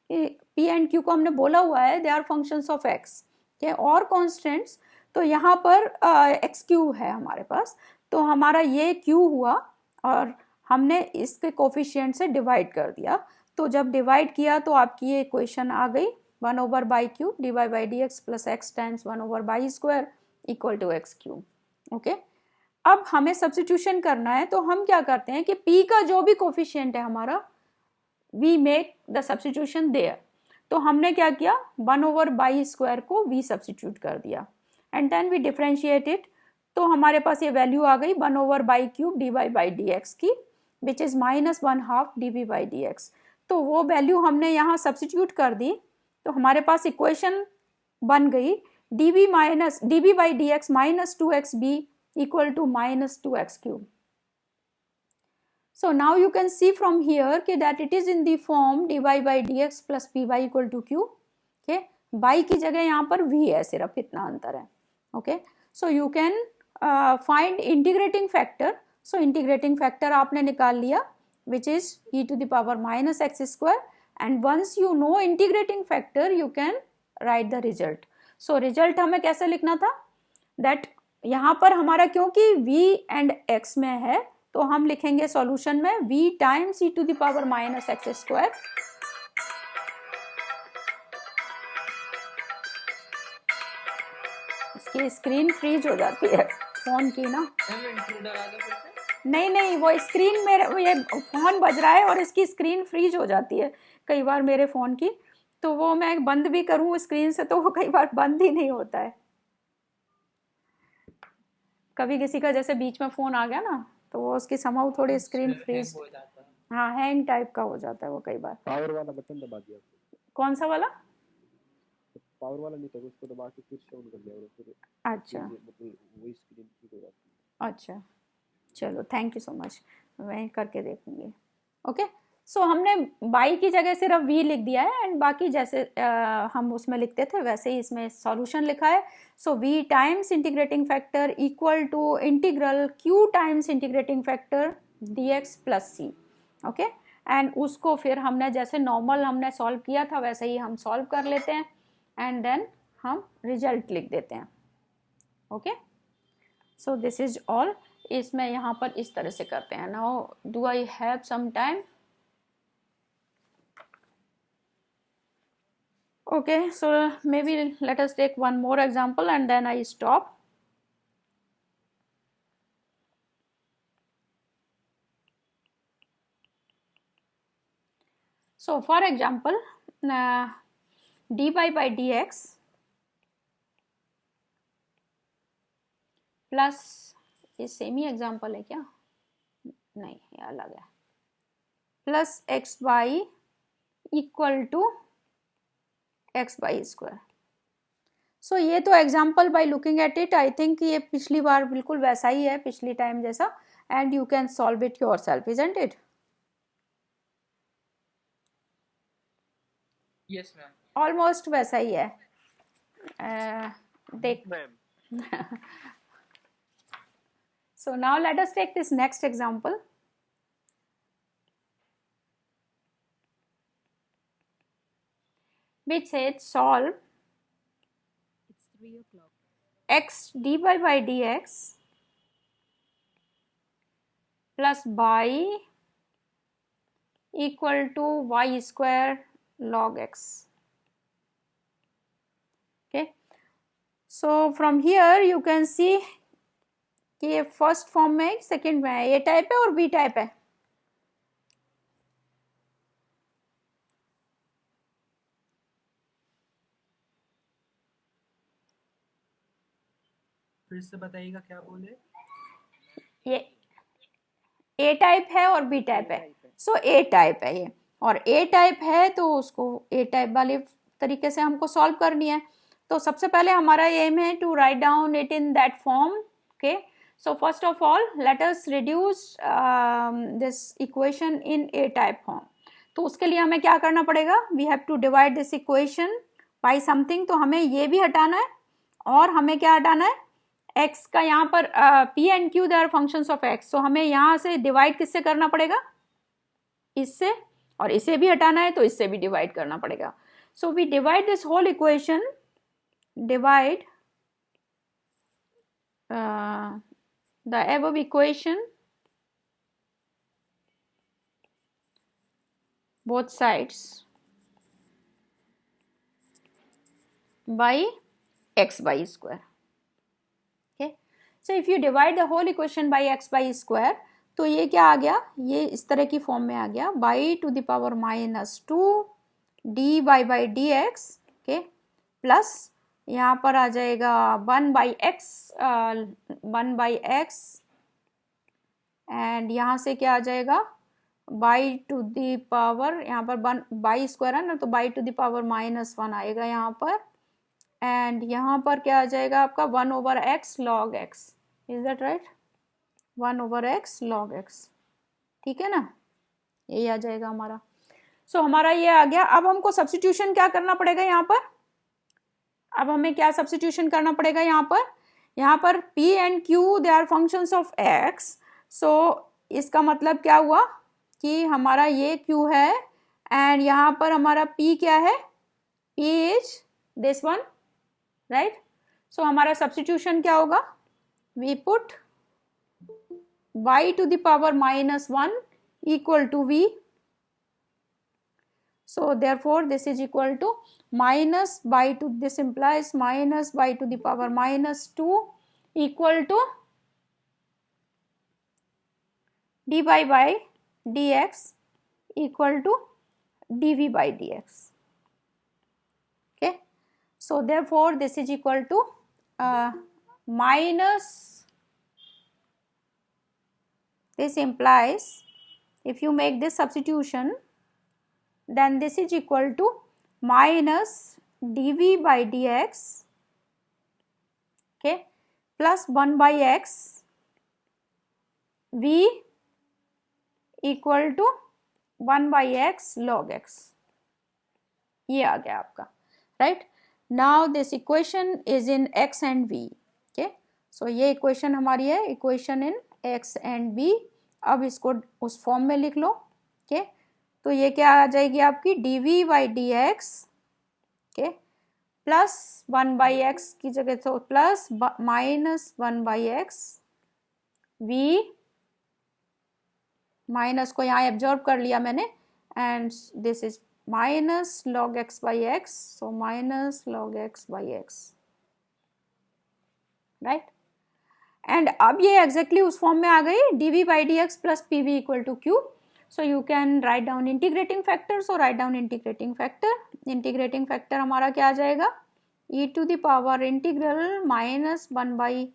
कि p एंड q को हमने बोला हुआ है they are functions of x, okay, और constants. तो यहाँ पर x क्यूब है हमारे पास, तो हमारा ये q हुआ और हमने इसके कोफिशिएंट से डिवाइड कर दिया. तो जब डिवाइड किया तो आपकी ये इक्वेशन आ गई 1 over by cube dy by D x plus x times 1 over by square equal to x cube. Okay, अब हमें सब्स्टिट्यूशन करना है. तो हम क्या करते हैं कि p का जो भी कोफिशिएंट है हमारा we make the substitution there. तो हमने क्या किया 1 ओवर बाई स्क्वायर को v सब्स्टिट्यूट कर दिया and then we differentiate it. तो हमारे पास ये वैल्यू आ गई 1 over by cube dy by D x की which is minus 1/2 dv by D x. तो वो वैल्यू हमने यहाँ सब्स्टिट्यूट कर दी. तो हमारे पास इक्वेशन बन गई dv by D x minus 2xb equal to minus 2x cube. So now you can see from here कि that it is in the form dy by D x plus P Y equal to Q. Okay, y की जगह यहाँ पर v है, सिर्फ इतना अंतर है. Okay, so you can find integrating factor. So integrating factor आपने निकाल लिया which is e to the power minus x square, and once you know integrating factor you can write the result. So result हमें कैसे लिखना था that यहाँ पर हमारा क्योंकि v and x में है तो हम लिखेंगे सॉल्यूशन में v times e to the power minus x square. इसकी स्क्रीन फ्रीज हो जाती है फोन की ना.
इंट्रूडर आ गया फिर से.
नहीं, वो स्क्रीन मेरे ये फ़ोन बज रहा है और इसकी स्क्रीन फ्रीज हो जाती है कई बार मेरे फ़ोन की. तो वो मैं बंद भी करूँ स्क्रीन से तो वो कई बार बंद ही नहीं होता है. कभी किसी का जैसे बीच में फ़ोन आ गया ना तो वो उसकी समाउ थोड़ी स्क्रीन फ्रीज, हाँ, हैंग टाइप का हो जाता है वो कई बार.
पावर वाला बटन दबा दिया.
कौन सा वाला?
पावर वाला नहीं था, उसको दबा के फिर से ऑन कर दिया और फिर
अच्छा,
मतलब वही स्क्रीन ठीक हो जाती है.
अच्छा, चलो थैंक यू सो मच, मैं करके देखूंगी. ओके, सो हमने बाई की जगह सिर्फ v लिख दिया है एंड बाकी जैसे हम उसमें लिखते थे वैसे ही इसमें सॉल्यूशन लिखा है. So v times integrating factor equal to integral q times integrating factor dx plus c. Okay, and उसको फिर हमने जैसे नॉर्मल हमने सॉल्व किया था वैसे ही हम सॉल्व कर लेते हैं एंड देन हम रिजल्ट लिख देते हैं. Okay, so this is all. इसमें यहाँ पर इस तरह से करते हैं. Now do I have some time? Okay, so maybe let us take one more example and then I stop. So for example dy by dx plus, ये same ही एग्जाम्पल है क्या? नहीं, ये अलग है. Plus x y equal to x y square. So ये तो example by looking at it I think ये पिछली बार बिल्कुल वैसा ही है, पिछली टाइम जैसा, and you can solve it your self, isn't it?
Yes, ma'am.
Almost वैसा ही है। देख so now let us take this next example. Which said solve
It's 3 o'clock.
x dy by dx plus y equal to y square log x. Okay, so from here you can see कि ये first form में है, second में है, ए type है और B type है।
फिर से बताइएगा क्या बोले?
ये ए टाइप है और बी टाइप है, सो ए टाइप है ये, और ए टाइप है तो उसको ए टाइप वाले तरीके से हमको सॉल्व करनी है। तो सबसे पहले हमारा एम है to write down it in that form. Okay, so first of all let us reduce this equation in a type form। तो उसके लिए हमें क्या करना पड़ेगा, we have to divide this equation by something। तो हमें ये भी हटाना है और हमें क्या हटाना है, x का यहाँ पर p and q they are functions of x, so हमें यहाँ से डिवाइड किससे करना पड़ेगा, इससे, और इसे भी हटाना है तो इससे भी डिवाइड करना पड़ेगा। so we divide this whole equation, divide the above equation both sides by x by square। okay, so if you divide the whole equation by x by square तो ये क्या आ गया, ये इस तरह की फॉर्म में आ गया, by to the power minus 2 dy by dx। okay, plus यहाँ पर आ जाएगा 1 by x एंड यहाँ से क्या आ जाएगा, बाई टू दी पावर, यहाँ पर बाई स्क्वायर है ना, तो बाई टू दी पावर -1 आएगा यहाँ पर, एंड यहाँ पर क्या आ जाएगा आपका 1 over x log x। Is that right, 1 over x log x, ठीक है ना, यही आ जाएगा हमारा। सो हमारा ये आ गया। अब हमको सब्स्टिट्यूशन क्या करना पड़ेगा यहाँ पर, अब हमें क्या सब्स्टिट्यूशन करना पड़ेगा यहाँ पर p and q they are functions of x। So इसका मतलब क्या हुआ कि हमारा ये q है एंड यहाँ पर हमारा p क्या है, p is this one, right. So हमारा सब्स्टिट्यूशन क्या होगा, we put y to the power -1 equal to v। So therefore this is equal to minus by to, this implies minus by to the power -2 equal to dy by dx equal to dv by dx। okay, so therefore this is equal to minus, this implies if you make this substitution then this is equal to minus dv by dx, okay, plus 1 by x v equal to 1 by x log x। ये आ गया आपका, right. Now this equation is in x and v। Okay, so ये equation हमारी है, equation in x and v। अब इसको उस फॉर्म में लिख लो। ओके, तो ये क्या आ जाएगी आपकी dv by dx, okay, plus 1 by x की जगह तो plus minus 1 by x v, minus को यहाँ एब्जॉर्ब कर लिया मैंने, and this is minus log x by x, so minus log x by x, right. And अब ये एग्जैक्टली उस फॉर्म में आ गई, dv by dx plus pv equal to q। So you can write down integrating factor, so write down integrating factor. Integrating factor हमारा क्या आ जाएगा, e to the power integral minus 1 by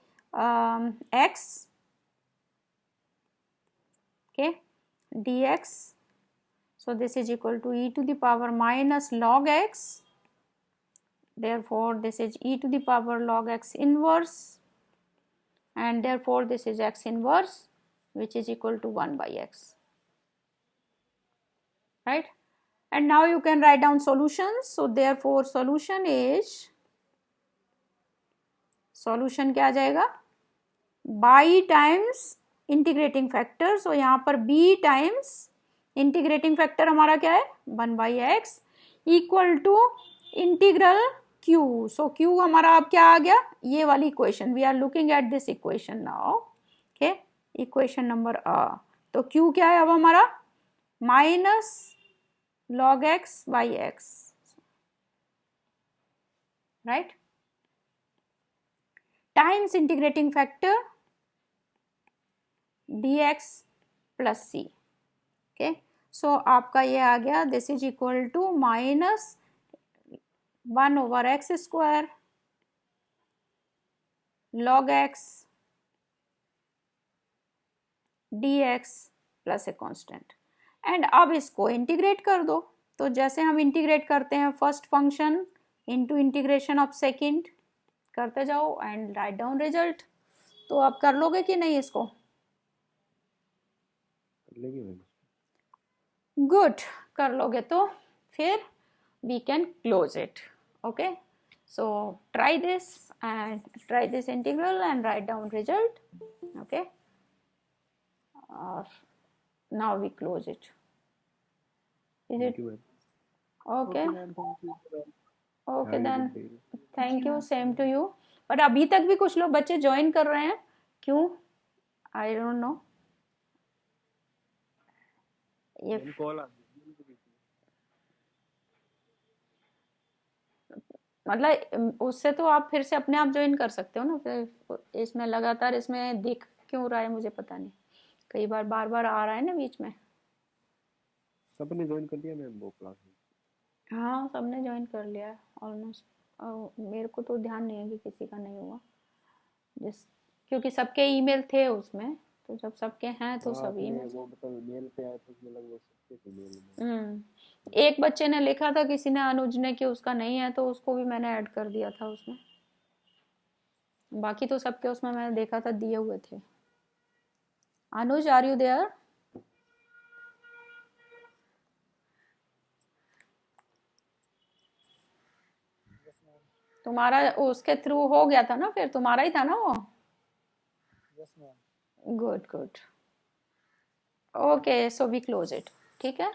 x, okay, dx, so this is equal to e to the power minus log x therefore this is e to the power log x inverse, and therefore this is x inverse, which is equal to 1 by x, right? And now you can write down solutions. So therefore solution क्या आ जाएगा, by times integrating factor. सो यहाँ पर b times integrating factor हमारा क्या है, 1 by x equal to integral q. So q हमारा अब क्या आ गया, ये वाली equation. We are looking at this equation now. Okay, equation number तो q क्या है अब हमारा, minus log x by x, right, times integrating factor dx plus c. okay, so आपका ये आ गया, this is equal to minus 1 over x square log x dx plus a constant. And अब इसको इंटीग्रेट कर दो. तो जैसे हम इंटीग्रेट करते हैं first function into integration of second, करते जाओ एंड राइट डाउन रिजल्ट. तो आप कर लोगे कि नहीं इसको, गुड, कर लोगे तो फिर we can close it. Okay, so try this integral and write down result. Okay, now we close it. Is it okay? Okay then, thank you, same to you. but अभी तक भी कुछ लोग बच्चे ज्वाइन कर रहे हैं, क्यों, I don't know. ये मतलब उससे तो आप फिर से अपने आप ज्वाइन कर सकते हो ना. फिर इसमें लगातार इसमें दिख क्यों रहा है मुझे पता नहीं, कई बार बार आ रहा है ना बीच में.
सबने ज्वाइन कर लिया मैम वो क्लास में?
हाँ, सबने ज्वाइन कर लिया ऑलमोस्ट. मेरे को तो ध्यान नहीं है कि किसी का नहीं हुआ, क्योंकि सबके ईमेल थे उसमें, तो जब सबके हैं तो सभी में.
वो मतलब मेल पे आया था उसमें लगभग सबके थे मेल में.
एक बच्चे ने लिखा था, किसी ने, अनुज ने, कि उसका नहीं है, तो उसको भी मैंने ऐड कर दिया था उसमें. बाकी तो सबके उसमें मैंने देखा था दिए हुए थे. अनुज, आर यू देयर? तुम्हारा उसके थ्रू हो गया था ना, फिर तुम्हारा ही था ना वो. Good good. Okay, so we close it. ठीक है.